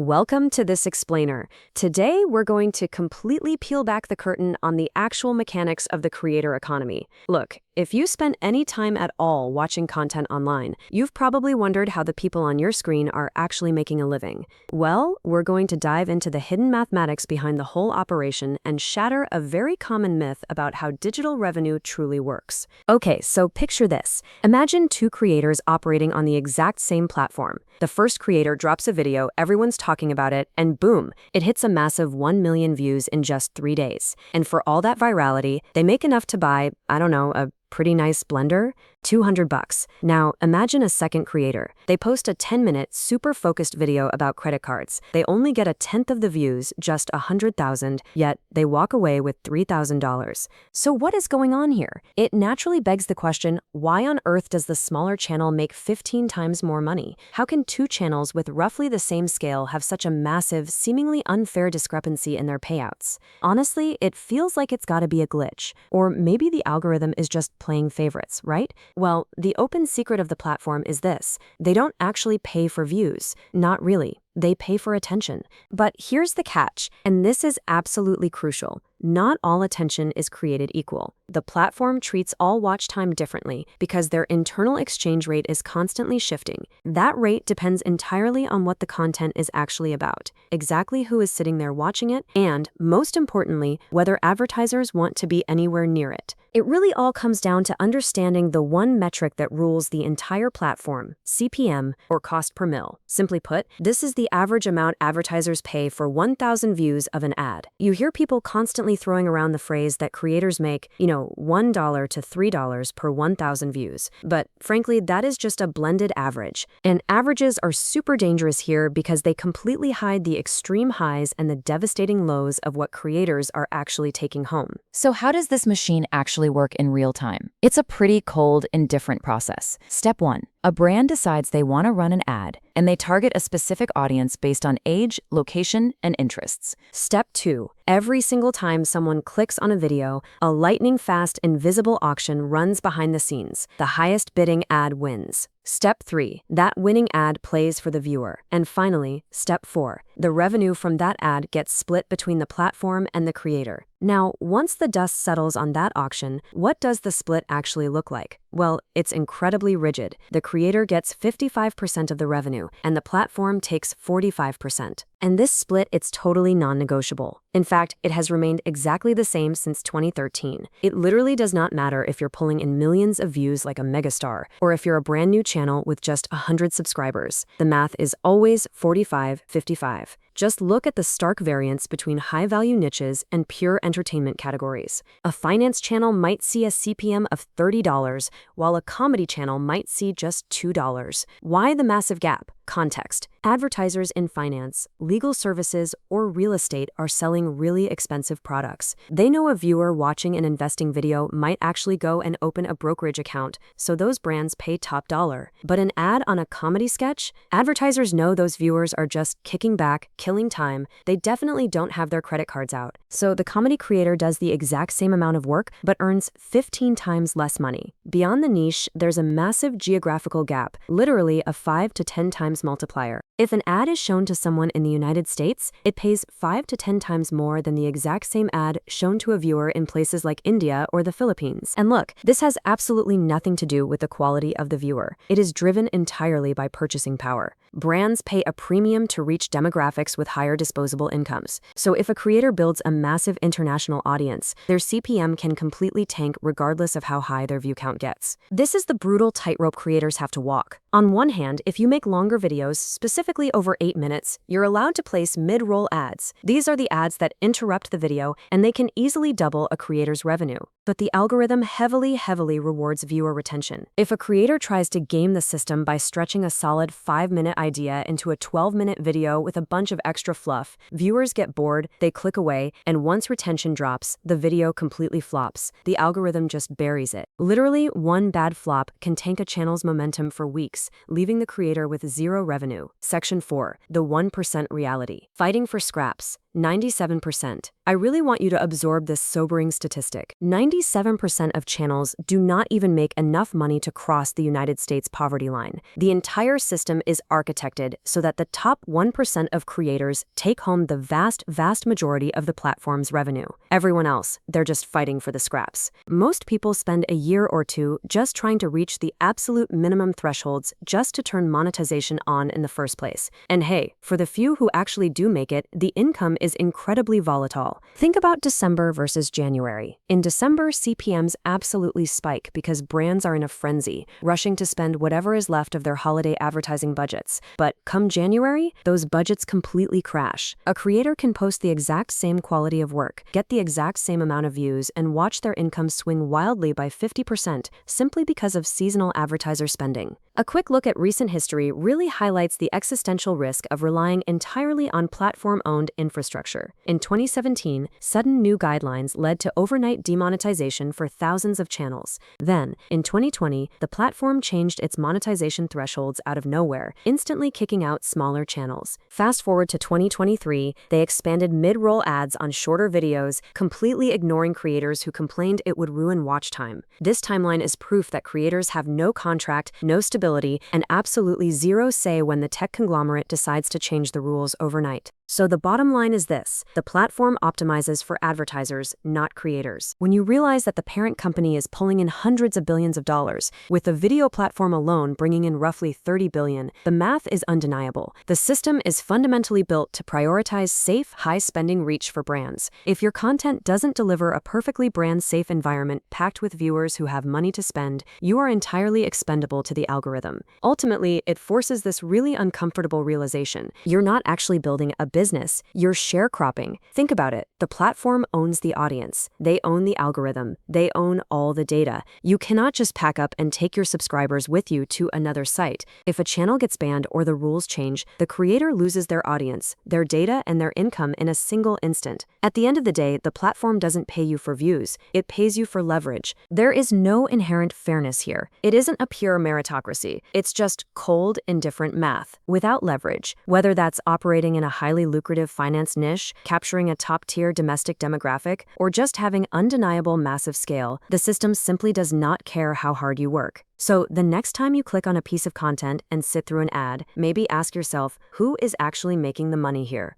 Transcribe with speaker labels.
Speaker 1: Welcome to this explainer. Today, we're going to completely peel back the curtain on the actual mechanics of the creator economy. Look, if you spend any time at all watching content online, you've probably wondered how the people on your screen are actually making a living. Well, we're going to dive into the hidden mathematics behind the whole operation and shatter a very common myth about how digital revenue truly works. Okay, so picture this. Imagine two creators operating on the exact same platform. The first creator drops a video, everyone's talking about it, and boom, it hits a massive 1 million views in just 3 days. And for all that virality, they make enough to buy, a pretty nice blender, $200. Now, imagine a second creator. They post a 10-minute, super focused video about credit cards. They only get a tenth of the views, just 100,000, yet they walk away with $3,000. So what is going on here? It naturally begs the question, why on earth does the smaller channel make 15 times more money? How can two channels with roughly the same scale have such a massive, seemingly unfair discrepancy in their payouts? Honestly, it feels like it's gotta be a glitch. Or maybe the algorithm is just playing favorites, right? Well, the open secret of the platform is this. They don't actually pay for views. Not really. They pay for attention. But here's the catch, and this is absolutely crucial. Not all attention is created equal. The platform treats all watch time differently because their internal exchange rate is constantly shifting. That rate depends entirely on what the content is actually about, exactly who is sitting there watching it, and, most importantly, whether advertisers want to be anywhere near it. It really all comes down to understanding the one metric that rules the entire platform, CPM, or cost per mil. Simply put, this is the average amount advertisers pay for 1,000 views of an ad. You hear people constantly throwing around the phrase that creators make, $1 to $3 per 1,000 views. But frankly, that is just a blended average. And averages are super dangerous here because they completely hide the extreme highs and the devastating lows of what creators are actually taking home.
Speaker 2: So how does this machine actually work in real time? It's a pretty cold, indifferent process. Step 1. A brand decides they want to run an ad, and they target a specific audience based on age, location, and interests.
Speaker 1: Step 2. Every single time someone clicks on a video, a lightning-fast, invisible auction runs behind the scenes. The highest bidding ad wins. Step 3. That winning ad plays for the viewer. And finally, Step 4. The revenue from that ad gets split between the platform and the creator. Now, once the dust settles on that auction, what does the split actually look like? Well, it's incredibly rigid. The creator gets 55% of the revenue, and the platform takes 45%. And this split, it's totally non-negotiable. In fact, it has remained exactly the same since 2013. It literally does not matter if you're pulling in millions of views like a megastar, or if you're a brand new channel with just 100 subscribers. The math is always 45-55. Just look at the stark variance between high-value niches and pure entertainment categories. A finance channel might see a CPM of $30, while a comedy channel might see just $2. Why the massive gap? Context. Advertisers in finance, legal services, or real estate are selling really expensive products. They know a viewer watching an investing video might actually go and open a brokerage account, so those brands pay top dollar. But an ad on a comedy sketch? Advertisers know those viewers are just kicking back, killing time. They definitely don't have their credit cards out. So the comedy creator does the exact same amount of work, but earns 15 times less money. Beyond the niche, there's a massive geographical gap, literally a 5 to 10 times multiplier. If an ad is shown to someone in the United States, it pays 5 to 10 times more than the exact same ad shown to a viewer in places like India or the Philippines. And look, this has absolutely nothing to do with the quality of the viewer. It is driven entirely by purchasing power. Brands pay a premium to reach demographics with higher disposable incomes. So if a creator builds a massive international audience, their CPM can completely tank regardless of how high their view count gets. This is the brutal tightrope creators have to walk. On one hand, if you make longer videos, specifically over 8 minutes, you're allowed to place mid-roll ads. These are the ads that interrupt the video, and they can easily double a creator's revenue. But the algorithm heavily rewards viewer retention. If a creator tries to game the system by stretching a solid 5-minute idea into a 12-minute video with a bunch of extra fluff, viewers get bored, they click away, and once retention drops, the video completely flops. The algorithm just buries it. Literally, one bad flop can tank a channel's momentum for weeks, leaving the creator with zero revenue. Section 4. The 1% reality. Fighting for scraps. 97%. I really want you to absorb this sobering statistic. 97% of channels do not even make enough money to cross the United States poverty line. The entire system is architected so that the top 1% of creators take home the vast majority of the platform's revenue. Everyone else, they're just fighting for the scraps. Most people spend a year or two just trying to reach the absolute minimum thresholds just to turn monetization on in the first place. And hey, for the few who actually do make it, the income is incredibly volatile. Think about December versus January. In December, CPMs absolutely spike because brands are in a frenzy, rushing to spend whatever is left of their holiday advertising budgets. But come January, those budgets completely crash. A creator can post the exact same quality of work, get the exact same amount of views, and watch their income swing wildly by 50% simply because of seasonal advertiser spending. A quick look at recent history really highlights the existential risk of relying entirely on platform-owned infrastructure. In 2017, sudden new guidelines led to overnight demonetization for thousands of channels. Then, in 2020, the platform changed its monetization thresholds out of nowhere, instantly kicking out smaller channels. Fast forward to 2023, they expanded mid-roll ads on shorter videos, completely ignoring creators who complained it would ruin watch time. This timeline is proof that creators have no contract, no stability, and absolutely zero say when the tech conglomerate decides to change the rules overnight. So the bottom line is this: the platform optimizes for advertisers, not creators. When you realize that the parent company is pulling in hundreds of billions of dollars, with the video platform alone bringing in roughly $30 billion, the math is undeniable. The system is fundamentally built to prioritize safe, high-spending reach for brands. If your content doesn't deliver a perfectly brand-safe environment packed with viewers who have money to spend, you are entirely expendable to the algorithm. Ultimately, it forces this really uncomfortable realization: you're not actually building a business, you're sharecropping. Think about it. The platform owns the audience. They own the algorithm. They own all the data. You cannot just pack up and take your subscribers with you to another site. If a channel gets banned or the rules change, the creator loses their audience, their data, and their income in a single instant. At the end of the day, the platform doesn't pay you for views. It pays you for leverage. There is no inherent fairness here. It isn't a pure meritocracy. It's just cold, indifferent math without leverage. Whether that's operating in a highly lucrative finance niche, capturing a top-tier domestic demographic, or just having undeniable massive scale, the system simply does not care how hard you work. So the next time you click on a piece of content and sit through an ad, maybe ask yourself, who is actually making the money here?